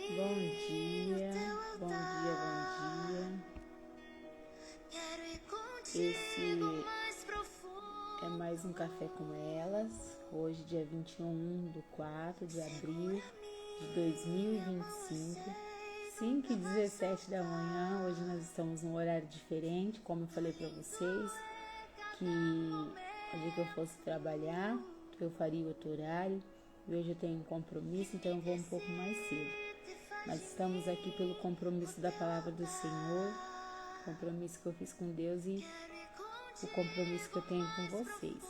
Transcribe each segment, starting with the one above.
Bom dia, bom dia, bom dia. Esse é mais um Café com Elas, hoje dia 21/4 de abril de 2025, 5h17 da manhã. Hoje nós estamos num horário diferente, como eu falei para vocês, que o dia que eu fosse trabalhar, eu faria outro horário. E hoje eu tenho um compromisso, então eu vou um pouco mais cedo. Mas estamos aqui pelo compromisso da palavra do Senhor, compromisso que eu fiz com Deus e o compromisso que eu tenho com vocês.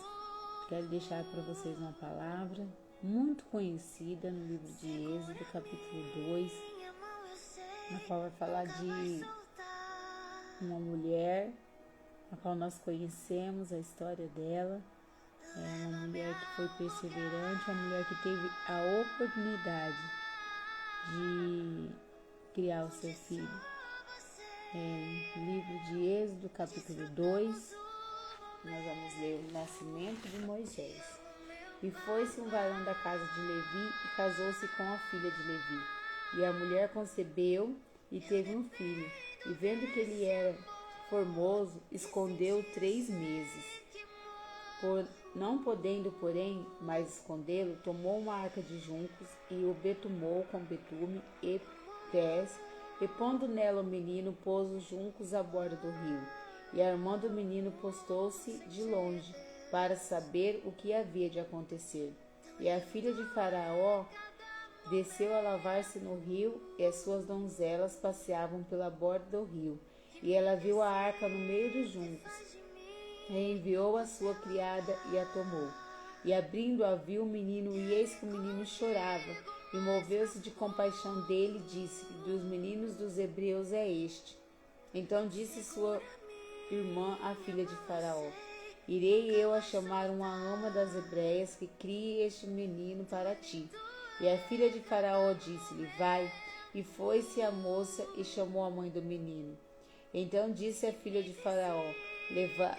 Quero deixar para vocês uma palavra muito conhecida no livro de Êxodo, capítulo 2, na qual vai falar de uma mulher, na qual nós conhecemos a história dela. É uma mulher que foi perseverante, uma mulher que teve a oportunidade de criar o seu filho. Livro de Êxodo, capítulo 2, nós vamos ler o nascimento de Moisés. E foi-se um varão da casa de Levi e casou-se com a filha de Levi. E a mulher concebeu e teve um filho. E vendo que ele era formoso, escondeu 3 meses. Não podendo, porém, mais escondê-lo, tomou uma arca de juncos e o betumou com betume e pés, e pondo nela o menino, pôs os juncos à borda do rio. E armando o menino, postou-se de longe, para saber o que havia de acontecer. E a filha de Faraó desceu a lavar-se no rio, e as suas donzelas passeavam pela borda do rio. E ela viu a arca no meio dos juncos. E enviou a sua criada e a tomou. E abrindo-a viu o menino, e eis que o menino chorava. E moveu-se de compaixão dele, e disse: dos meninos dos hebreus é este. Então disse sua irmã, a filha de Faraó: irei eu a chamar uma ama das hebreias, que crie este menino para ti. E a filha de Faraó disse-lhe: vai. E foi-se a moça e chamou a mãe do menino. Então disse a filha de Faraó: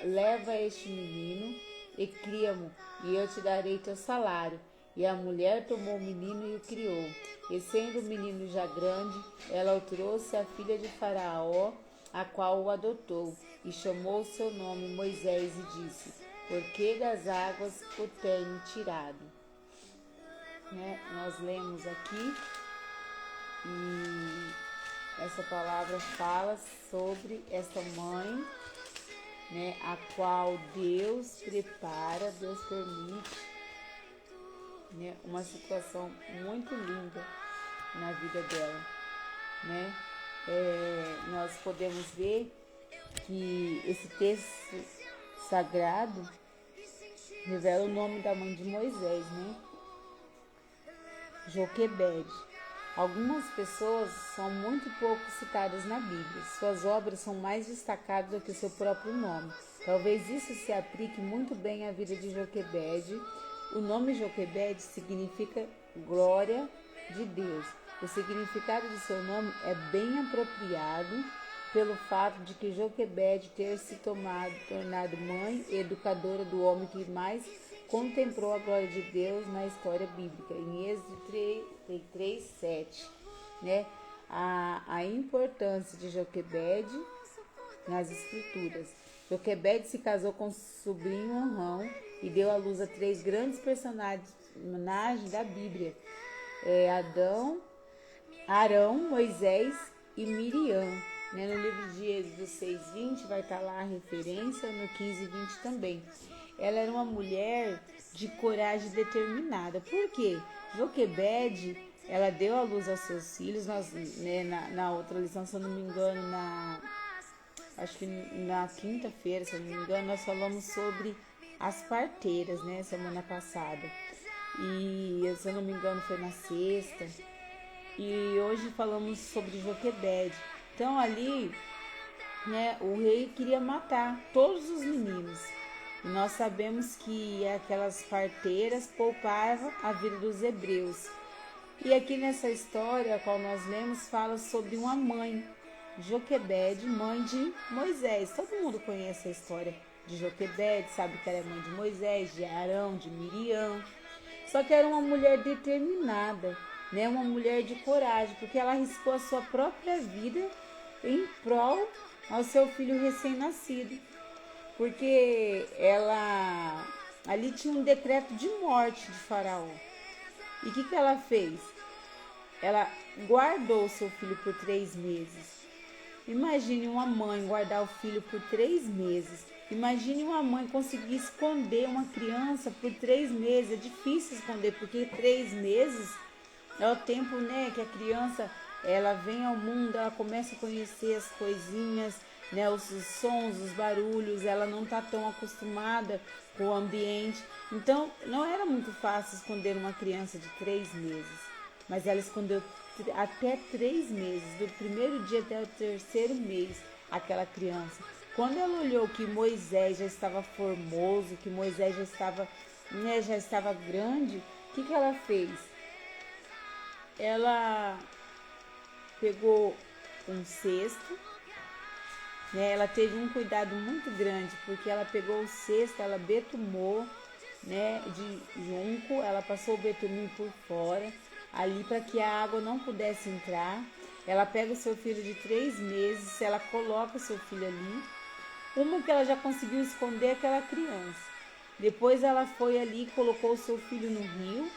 leva este menino e cria-mo, e eu te darei teu salário. E a mulher tomou o menino e o criou. E sendo o menino já grande, ela o trouxe à filha de Faraó, a qual o adotou, e chamou o seu nome Moisés, e disse: porque das águas o tenho tirado. Nós lemos aqui, e essa palavra fala sobre essa mãe, a qual Deus prepara, Deus permite, uma situação muito linda na vida dela. Nós podemos ver que esse texto sagrado revela o nome da mãe de Moisés, Joquebede. Algumas pessoas são muito pouco citadas na Bíblia. Suas obras são mais destacadas do que seu próprio nome. Talvez isso se aplique muito bem à vida de Joquebede. O nome Joquebede significa glória de Deus. O significado de seu nome é bem apropriado pelo fato de que Joquebede ter se tornado mãe e educadora do homem que mais contemplou a glória de Deus na história bíblica, em Êxodo 33:7, a importância de Joquebede nas escrituras. Joquebede se casou com seu sobrinho Arão e deu à luz a 3 grandes personagens da Bíblia: Arão, Moisés e Miriam. No livro de Êxodo 6:20 vai estar lá a referência, no 15:20 também. Ela era uma mulher de coragem determinada. Por quê? Joquebede, ela deu à luz aos seus filhos. Nós, na outra lição, se eu não me engano, acho que na quinta-feira, se eu não me engano, nós falamos sobre as parteiras, semana passada. E, se eu não me engano, foi na sexta. E hoje falamos sobre Joquebede. Então, ali, o rei queria matar todos os meninos. E nós sabemos que aquelas parteiras poupavam a vida dos hebreus. E aqui nessa história, a qual nós lemos, fala sobre uma mãe, Joquebede, mãe de Moisés. Todo mundo conhece a história de Joquebede, sabe que ela é mãe de Moisés, de Arão, de Miriam. Só que era uma mulher determinada. né? Uma mulher de coragem, porque ela arriscou a sua própria vida em prol ao seu filho recém-nascido. Porque ela ali tinha um decreto de morte de Faraó. E o que ela fez? Ela guardou o seu filho por 3 meses. Imagine uma mãe guardar o filho por 3 meses. Imagine uma mãe conseguir esconder uma criança por 3 meses. É difícil esconder, porque 3 meses é o tempo, né, que a criança ela vem ao mundo, ela começa a conhecer as coisinhas, né, os sons, os barulhos, ela não está tão acostumada com o ambiente. Então, não era muito fácil esconder uma criança de 3 meses. Mas ela escondeu até 3 meses, do primeiro dia até o terceiro mês, aquela criança. Quando ela olhou que Moisés já estava formoso, que Moisés já estava grande, o que ela fez? Ela pegou um cesto, né? Ela teve um cuidado muito grande, porque ela pegou o cesto, ela betumou, né, de junco, ela passou o betume por fora, ali para que a água não pudesse entrar. Ela pega o seu filho de 3 meses, ela coloca o seu filho ali. Uma que ela já conseguiu esconder aquela criança. Depois ela foi ali, colocou o seu filho no rio,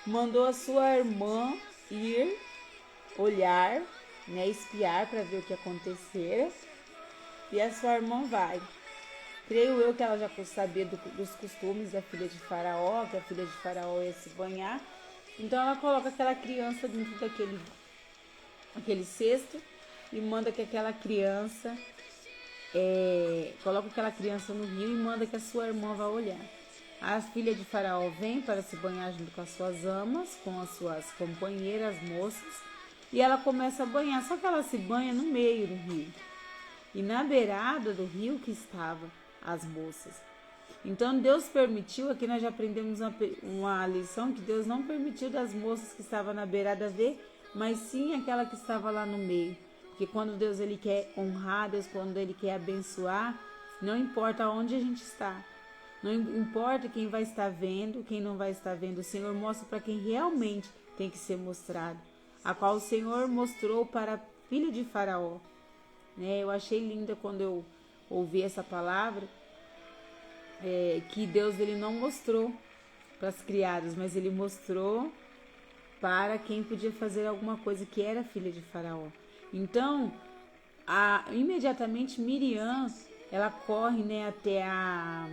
mandou a sua irmã ir olhar, né, espiar para ver o que acontecera. E a sua irmã vai. Creio eu que ela já sabia dos costumes da filha de Faraó, que a filha de Faraó ia se banhar. Então ela coloca aquela criança dentro daquele cesto e manda que aquela criança coloca aquela criança no rio e manda que a sua irmã vá olhar. A filha de Faraó vem para se banhar junto com as suas amas, com as suas companheiras, moças, e ela começa a banhar, só que ela se banha no meio do rio. E na beirada do rio que estavam as moças. Então Deus permitiu, aqui nós já aprendemos uma lição, que Deus não permitiu das moças que estavam na beirada ver, mas sim aquela que estava lá no meio. Porque quando Deus ele quer honrar, Deus quando ele quer abençoar, não importa onde a gente está, não importa quem vai estar vendo, quem não vai estar vendo, o Senhor mostra para quem realmente tem que ser mostrado, a qual o Senhor mostrou para a filha de Faraó. Eu achei linda quando eu ouvi essa palavra, que Deus ele não mostrou para as criadas, mas ele mostrou para quem podia fazer alguma coisa, que era a filha de Faraó. Então, imediatamente Miriam, ela corre, né, até a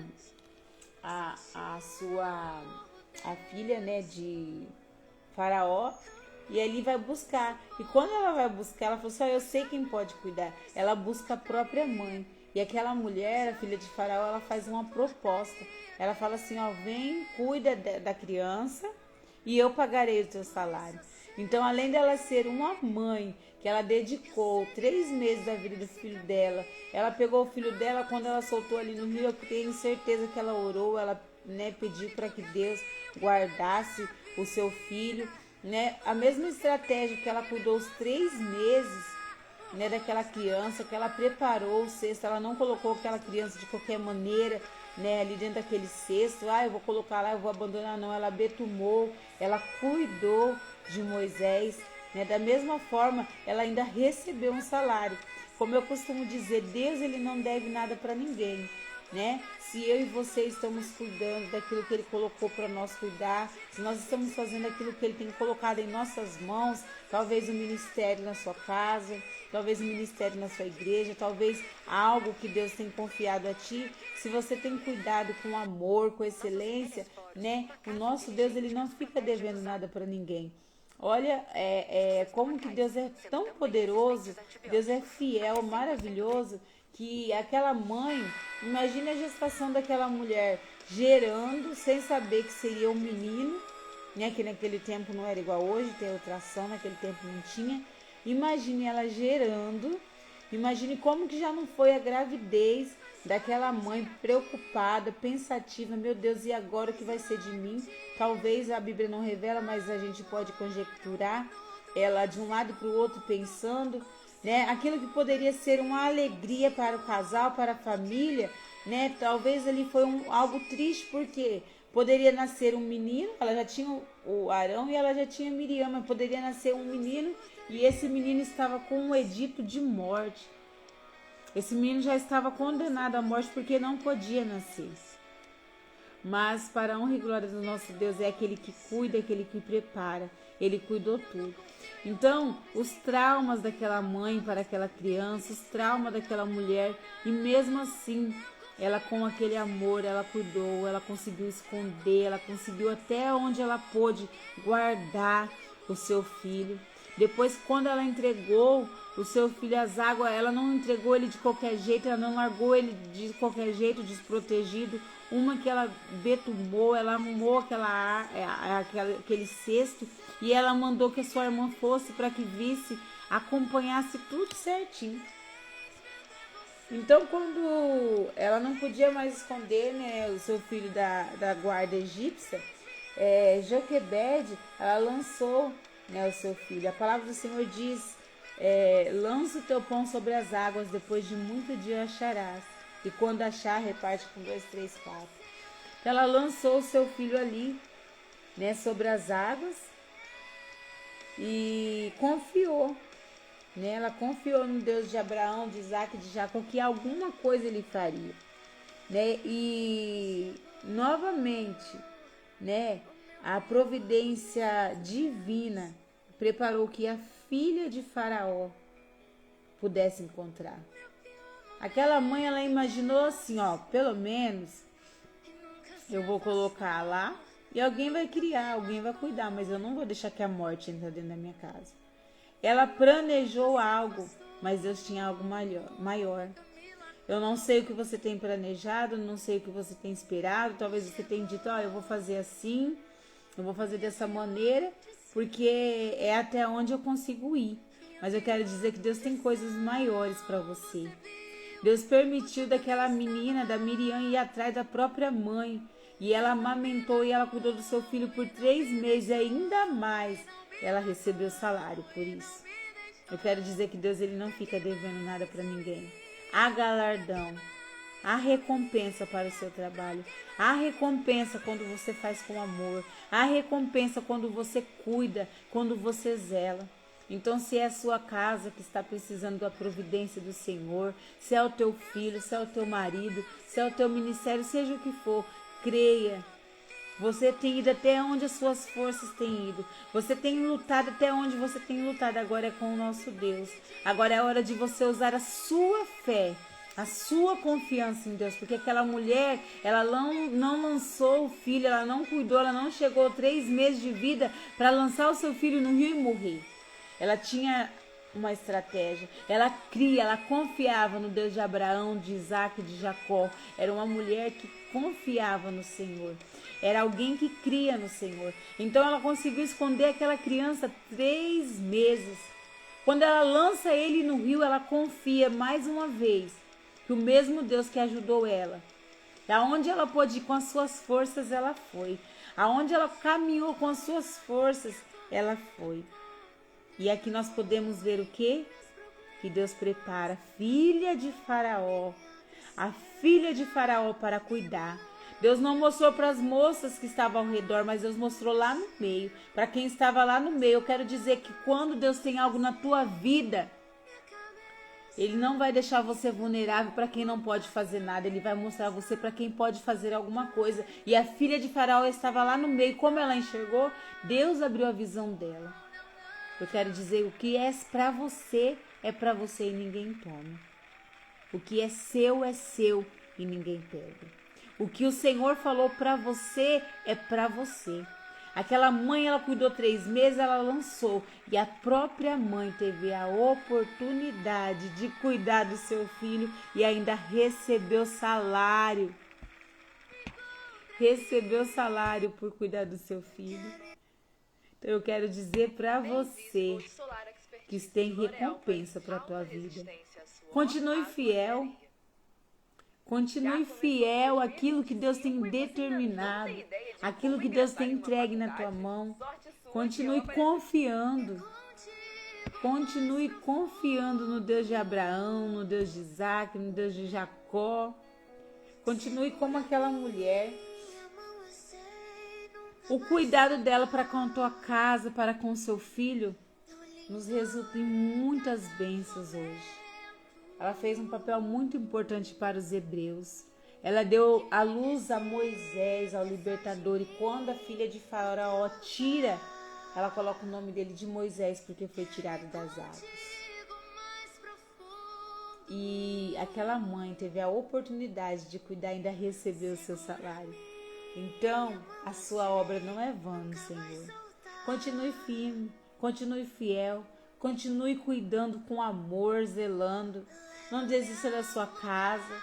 filha, né, de Faraó, e ali vai buscar. E quando ela vai buscar, ela falou assim: eu sei quem pode cuidar. Ela busca a própria mãe. E aquela mulher, a filha de Faraó, ela faz uma proposta. Ela fala assim: vem, cuida da criança e eu pagarei o teu salário. Então, além dela ser uma mãe, que ela dedicou 3 meses da vida do filho dela, ela pegou o filho dela, quando ela soltou ali no rio, eu tenho certeza que ela orou, ela, né, pediu para que Deus guardasse o seu filho, né? A mesma estratégia que ela cuidou os 3 meses, né, daquela criança, que ela preparou o cesto, ela não colocou aquela criança de qualquer maneira, né, ali dentro daquele cesto, eu vou colocar lá, eu vou abandonar, não, ela betumou, ela cuidou de Moisés, né, da mesma forma, ela ainda recebeu um salário. Como eu costumo dizer, Deus ele não deve nada para ninguém, né? Se eu e você estamos cuidando daquilo que ele colocou para nós cuidar, se nós estamos fazendo aquilo que ele tem colocado em nossas mãos, talvez o ministério na sua casa, talvez o ministério na sua igreja, talvez algo que Deus tem confiado a ti, se você tem cuidado com amor, com excelência, né? O nosso Deus ele não fica devendo nada para ninguém. Olha, como que Deus é tão poderoso, Deus é fiel, maravilhoso, que aquela mãe, imagine a gestação daquela mulher gerando, sem saber que seria um menino, né? Que naquele tempo não era igual hoje, tem ultrassom, naquele tempo não tinha. Imagine ela gerando, imagine como que já não foi a gravidez daquela mãe preocupada, pensativa, meu Deus, e agora o que vai ser de mim? Talvez a Bíblia não revela, mas a gente pode conjecturar, ela de um lado para o outro pensando, né? Aquilo que poderia ser uma alegria para o casal, para a família, né? Talvez ali foi algo triste, porque poderia nascer um menino, ela já tinha o Arão e ela já tinha Miriam, mas poderia nascer um menino e esse menino estava com um edito de morte. Esse menino já estava condenado à morte porque não podia nascer. Mas para a honra e glória do nosso Deus é aquele que cuida, aquele que prepara. Ele cuidou tudo. Então, os traumas daquela mãe para aquela criança, os traumas daquela mulher, e mesmo assim, ela com aquele amor, ela cuidou, ela conseguiu esconder, ela conseguiu até onde ela pôde guardar o seu filho. Depois, quando ela entregou o seu filho às águas, ela não entregou ele de qualquer jeito, ela não largou ele de qualquer jeito, desprotegido. Uma que ela betumou, ela arrumou aquele cesto e ela mandou que a sua irmã fosse para que visse, acompanhasse tudo certinho. Então, quando ela não podia mais esconder, né, o seu filho da guarda egípcia, Joquebede, ela lançou, né, o seu filho. A palavra do Senhor diz, lança o teu pão sobre as águas, depois de muito dia acharás. E quando achar, reparte com 2, 3, 4. Então, ela lançou o seu filho ali, né, sobre as águas e confiou. Né? Ela confiou no Deus de Abraão, de Isaac, de Jacó, que alguma coisa ele faria. Né? E novamente, né, a providência divina preparou que a filha de Faraó pudesse encontrar. Aquela mãe, ela imaginou assim, ó, pelo menos eu vou colocar lá e alguém vai criar, alguém vai cuidar, mas eu não vou deixar que a morte entre dentro da minha casa. Ela planejou algo, mas Deus tinha algo maior. Eu não sei o que você tem planejado, não sei o que você tem esperado. Talvez você tenha dito, eu vou fazer assim, eu vou fazer dessa maneira, porque é até onde eu consigo ir. Mas eu quero dizer que Deus tem coisas maiores para você. Deus permitiu daquela menina, da Miriam, ir atrás da própria mãe. E ela amamentou e ela cuidou do seu filho por 3 meses e ainda mais. Ela recebeu salário por isso. Eu quero dizer que Deus, ele não fica devendo nada para ninguém. Há galardão, há recompensa para o seu trabalho, há recompensa quando você faz com amor, há recompensa quando você cuida, quando você zela. Então, se é a sua casa que está precisando da providência do Senhor, se é o teu filho, se é o teu marido, se é o teu ministério, seja o que for, creia. Você tem ido até onde as suas forças têm ido. Você tem lutado até onde você tem lutado. Agora é com o nosso Deus. Agora é hora de você usar a sua fé, a sua confiança em Deus. Porque aquela mulher, ela não lançou o filho, ela não cuidou, ela não chegou 3 meses de vida para lançar o seu filho no rio e morrer. Ela tinha uma estratégia. Ela cria, ela confiava no Deus de Abraão, de Isaac, de Jacó. Era uma mulher que confiava no Senhor. Era alguém que cria no Senhor. Então ela conseguiu esconder aquela criança 3 meses. Quando ela lança ele no rio, ela confia mais uma vez que o mesmo Deus que ajudou ela, aonde ela pôde ir com as suas forças, ela foi. Aonde ela caminhou com as suas forças, ela foi. E aqui nós podemos ver o quê? Que Deus prepara a filha de Faraó para cuidar. Deus não mostrou para as moças que estavam ao redor, mas Deus mostrou lá no meio. Para quem estava lá no meio, eu quero dizer que quando Deus tem algo na tua vida, Ele não vai deixar você vulnerável para quem não pode fazer nada. Ele vai mostrar você para quem pode fazer alguma coisa. E a filha de Faraó estava lá no meio. Como ela enxergou? Deus abriu a visão dela. Eu quero dizer, o que é para você e ninguém toma. O que é seu e ninguém pega. O que o Senhor falou para você é para você. Aquela mãe, ela cuidou 3 meses, ela lançou. E a própria mãe teve a oportunidade de cuidar do seu filho e ainda recebeu salário. Recebeu salário por cuidar do seu filho. Então eu quero dizer para você que tem recompensa para a tua vida. Continue fiel. Continue fiel àquilo que Deus tem determinado, aquilo que Deus tem entregue na tua mão. Continue confiando. Continue confiando no Deus de Abraão, no Deus de Isaac, no Deus de Jacó. Continue como aquela mulher. O cuidado dela para com a tua casa, para com o seu filho, nos resulta em muitas bênçãos hoje. Ela fez um papel muito importante para os hebreus. Ela deu a luz a Moisés, ao libertador, e quando a filha de Faraó tira, ela coloca o nome dele de Moisés, porque foi tirado das águas. E aquela mãe teve a oportunidade de cuidar e ainda receber o seu salário. Então, a sua obra não é vã, Senhor. Continue firme, continue fiel, continue cuidando com amor, zelando. Não desista da sua casa,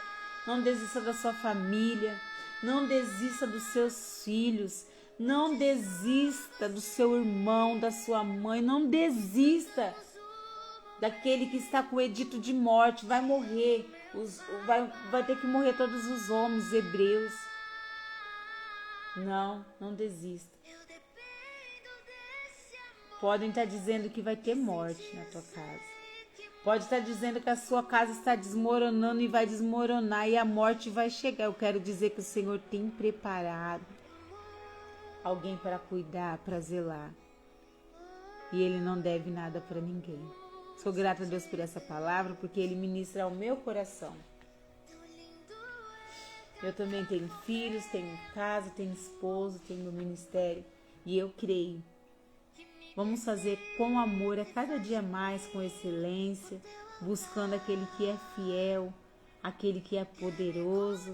não desista da sua família, não desista dos seus filhos, não desista do seu irmão, da sua mãe, não desista daquele que está com o edito de morte. Vai morrer, vai ter que morrer todos os homens hebreus. Não desista. Podem estar dizendo que vai ter morte na tua casa. Pode estar dizendo que a sua casa está desmoronando e vai desmoronar e a morte vai chegar. Eu quero dizer que o Senhor tem preparado alguém para cuidar, para zelar. E Ele não deve nada para ninguém. Sou grata a Deus por essa palavra, porque Ele ministra ao meu coração. Eu também tenho filhos, tenho casa, tenho esposo, tenho meu ministério. E eu creio. Vamos fazer com amor a cada dia mais, com excelência, buscando aquele que é fiel, aquele que é poderoso,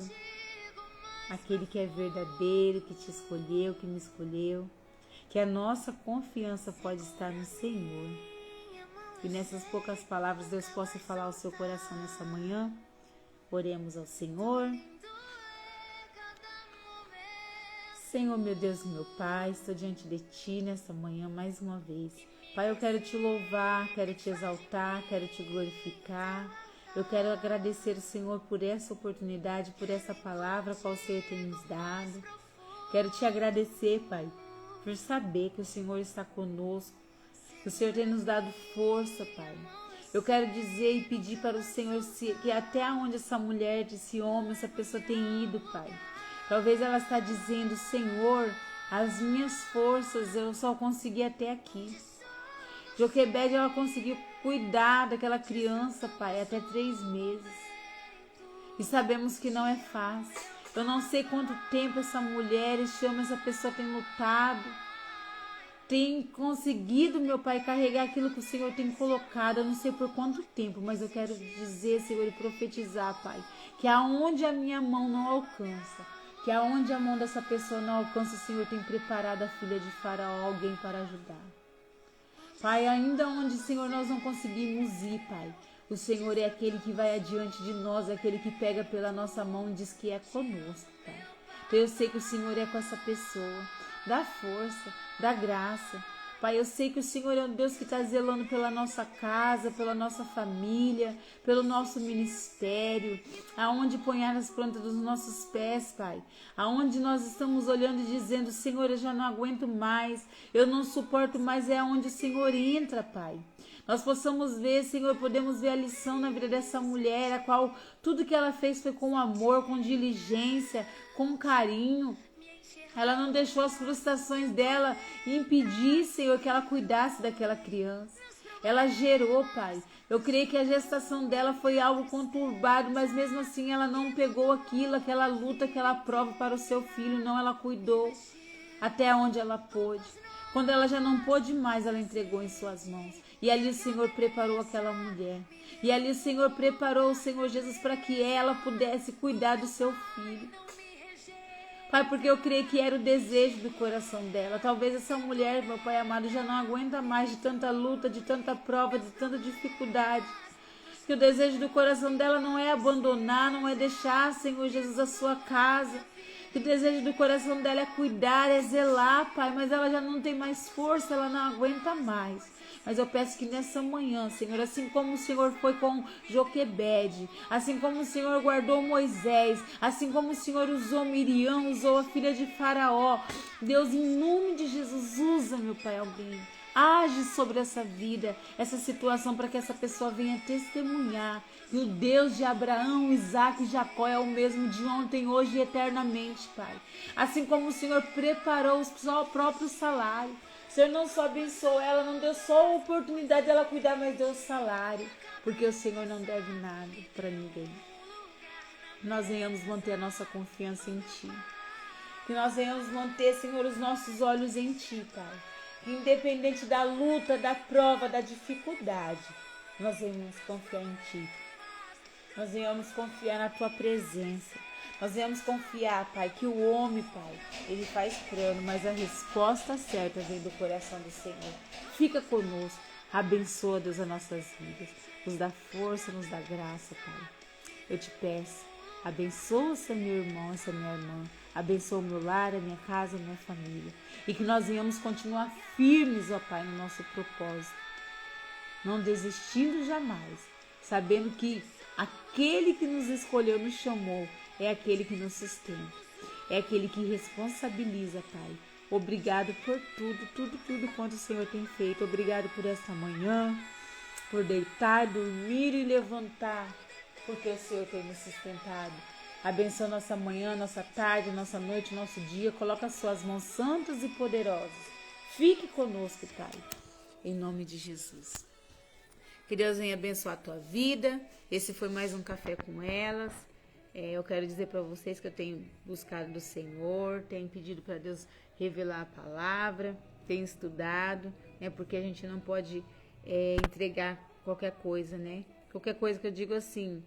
aquele que é verdadeiro, que te escolheu, que me escolheu. Que a nossa confiança pode estar no Senhor. E nessas poucas palavras Deus possa falar ao seu coração nessa manhã. Oremos ao Senhor. Senhor, meu Deus e meu Pai, estou diante de Ti nessa manhã mais uma vez. Pai, eu quero Te louvar, quero Te exaltar, quero Te glorificar. Eu quero agradecer ao Senhor por essa oportunidade, por essa palavra que o Senhor tem nos dado. Quero Te agradecer, Pai, por saber que o Senhor está conosco, que o Senhor tem nos dado força, Pai. Eu quero dizer e pedir para o Senhor que até onde essa mulher, esse homem, essa pessoa tem ido, Pai. Talvez ela está dizendo, Senhor, as minhas forças eu só consegui até aqui. Joquebede, ela conseguiu cuidar daquela criança, Pai, até 3 meses. E sabemos que não é fácil. Eu não sei quanto tempo essa mulher, essa pessoa tem lutado, tem conseguido, meu Pai, carregar aquilo que o Senhor tem colocado. Eu não sei por quanto tempo, mas eu quero dizer, Senhor, e profetizar, Pai, que aonde a minha mão não alcança, que aonde a mão dessa pessoa não alcança, o Senhor tem preparado a filha de Faraó, alguém para ajudar. Pai, ainda onde, Senhor, nós não conseguimos ir, Pai, o Senhor é aquele que vai adiante de nós, é aquele que pega pela nossa mão e diz que é conosco, Pai. Então eu sei que o Senhor é com essa pessoa. Dá força, dá graça. Pai, eu sei que o Senhor é um Deus que está zelando pela nossa casa, pela nossa família, pelo nosso ministério, aonde ponhar as plantas dos nossos pés, Pai. Aonde nós estamos olhando e dizendo, Senhor, eu já não aguento mais, eu não suporto mais, é aonde o Senhor entra, Pai. Nós possamos ver, Senhor, podemos ver a lição na vida dessa mulher, a qual tudo que ela fez foi com amor, com diligência, com carinho. Ela não deixou as frustrações dela impedir, Senhor, que ela cuidasse daquela criança. Ela gerou, Pai. Eu creio que a gestação dela foi algo conturbado, mas mesmo assim ela não pegou aquilo, aquela luta, aquela prova para o seu filho. Não, ela cuidou até onde ela pôde. Quando ela já não pôde mais, ela entregou em suas mãos. E ali o Senhor preparou aquela mulher. E ali o Senhor preparou o Senhor Jesus para que ela pudesse cuidar do seu filho. Pai, porque eu creio que era o desejo do coração dela. Talvez essa mulher, meu Pai amado, já não aguenta mais de tanta luta, de tanta prova, de tanta dificuldade. Que o desejo do coração dela não é abandonar, não é deixar, Senhor Jesus, a sua casa. Que o desejo do coração dela é cuidar, é zelar, Pai. Mas ela já não tem mais força, ela não aguenta mais. Mas eu peço que nessa manhã, Senhor, assim como o Senhor foi com Joquebede, assim como o Senhor guardou Moisés, assim como o Senhor usou Miriam, usou a filha de Faraó, Deus, em nome de Jesus, usa, meu Pai, alguém. age sobre essa vida, essa situação, para que essa pessoa venha testemunhar que o Deus de Abraão, Isaac e Jacó é o mesmo de ontem, hoje e eternamente, Pai. Assim como o Senhor preparou o seu próprio salário, o Senhor não só abençoou ela, não deu só a oportunidade dela cuidar, mas deu o salário, porque o Senhor não deve nada para ninguém. Nós venhamos manter a nossa confiança em Ti. Que nós venhamos manter, Senhor, os nossos olhos em Ti, Pai. Que independente da luta, da prova, da dificuldade, nós venhamos confiar em Ti. Nós venhamos confiar na Tua presença. Nós venhamos confiar, Pai, que o homem, Pai, ele faz plano, mas a resposta certa vem do coração do Senhor. Fica conosco. Abençoa, Deus, as nossas vidas. Nos dá força, nos dá graça, Pai. Eu te peço, abençoa esse meu irmão, essa minha irmã. Abençoa o meu lar, a minha casa, a minha família. E que nós venhamos continuar firmes, ó Pai, no nosso propósito. Não desistindo jamais. Sabendo que aquele que nos escolheu, nos chamou, é aquele que nos sustenta. É aquele que responsabiliza, Pai. Obrigado por tudo quanto o Senhor tem feito. Obrigado por esta manhã, por deitar, dormir e levantar, porque o Senhor tem nos sustentado. Abençoa nossa manhã, nossa tarde, nossa noite, nosso dia. Coloca as suas mãos santas e poderosas. Fique conosco, Pai, em nome de Jesus. Que Deus venha abençoar a tua vida. Esse foi mais um Café com Elas. Eu quero dizer para vocês que eu tenho buscado do Senhor, tenho pedido para Deus revelar a palavra, tenho estudado, né? Porque a gente não pode entregar qualquer coisa, né? Qualquer coisa que eu digo assim,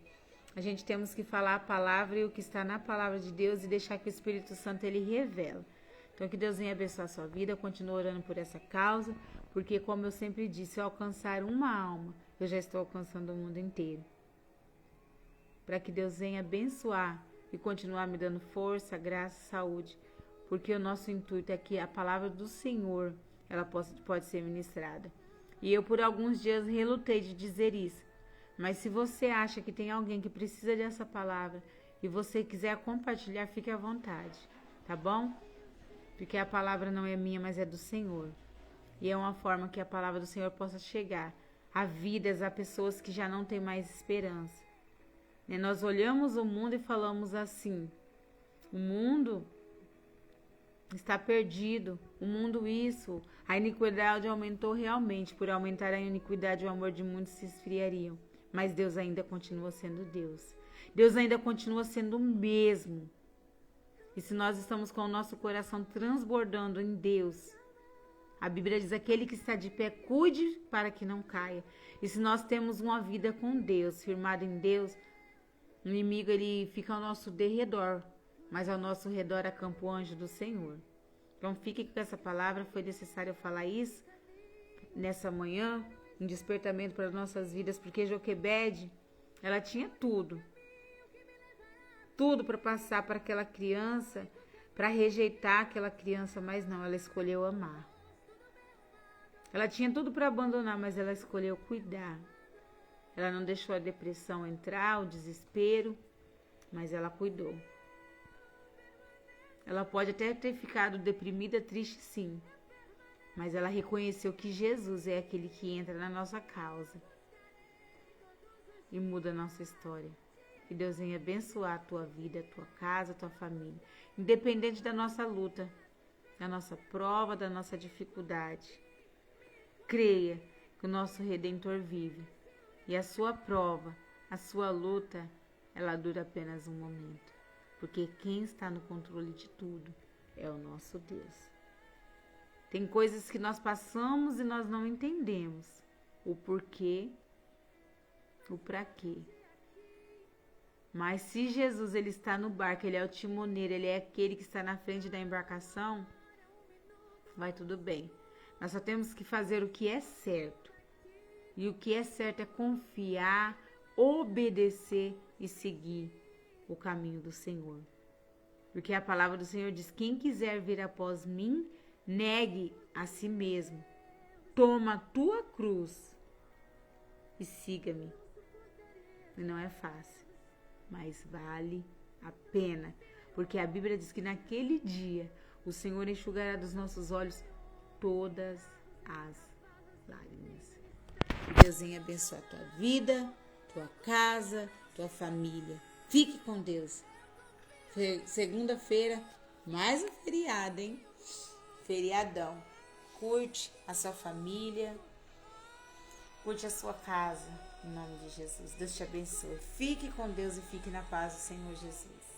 a gente temos que falar a palavra e o que está na palavra de Deus e deixar que o Espírito Santo ele revela. Então que Deus venha abençoar a sua vida, eu continuo orando por essa causa, porque como eu sempre disse, se eu alcançar uma alma, eu já estou alcançando o mundo inteiro. Para que Deus venha abençoar e continuar me dando força, graça e saúde, porque o nosso intuito é que a palavra do Senhor ela pode ser ministrada. E eu por alguns dias relutei de dizer isso, mas se você acha que tem alguém que precisa dessa palavra e você quiser compartilhar, fique à vontade, tá bom? Porque a palavra não é minha, mas é do Senhor. E é uma forma que a palavra do Senhor possa chegar a vidas, a pessoas que já não têm mais esperança. Nós olhamos o mundo e falamos assim, o mundo está perdido, o mundo isso, a iniquidade aumentou realmente, por aumentar a iniquidade o amor de muitos se esfriariam, mas Deus ainda continua sendo Deus, Deus ainda continua sendo o mesmo, e se nós estamos com o nosso coração transbordando em Deus, a Bíblia diz, aquele que está de pé, cuide para que não caia, e se nós temos uma vida com Deus, firmada em Deus, o inimigo ele fica ao nosso derredor, mas ao nosso redor acampa o anjo do Senhor. Então fique com essa palavra, foi necessário eu falar isso nessa manhã, um despertamento para as nossas vidas, porque Joquebede, ela tinha tudo para passar para aquela criança, para rejeitar aquela criança, mas não, ela escolheu amar. Ela tinha tudo para abandonar, mas ela escolheu cuidar. Ela não deixou a depressão entrar, o desespero, mas ela cuidou. Ela pode até ter ficado deprimida, triste, sim, mas ela reconheceu que Jesus é aquele que entra na nossa causa e muda a nossa história. Que Deus venha abençoar a tua vida, a tua casa, a tua família, independente da nossa luta, da nossa prova, da nossa dificuldade. Creia que o nosso Redentor vive. E a sua prova, a sua luta, ela dura apenas um momento. Porque quem está no controle de tudo é o nosso Deus. Tem coisas que nós passamos e nós não entendemos. O porquê, o pra quê. Mas se Jesus ele está no barco, ele é o timoneiro, ele é aquele que está na frente da embarcação, vai tudo bem. Nós só temos que fazer o que é certo. E o que é certo é confiar, obedecer e seguir o caminho do Senhor. Porque a palavra do Senhor diz, quem quiser vir após mim, negue a si mesmo. Toma a tua cruz e siga-me. E não é fácil, mas vale a pena. Porque a Bíblia diz que naquele dia o Senhor enxugará dos nossos olhos todas as lágrimas. Que Deus venha abençoar a tua vida, tua casa, tua família. Fique com Deus. Segunda-feira, mais um feriado, hein? Feriadão. Curte a sua família, curte a sua casa, em nome de Jesus. Deus te abençoe. Fique com Deus e fique na paz do Senhor Jesus.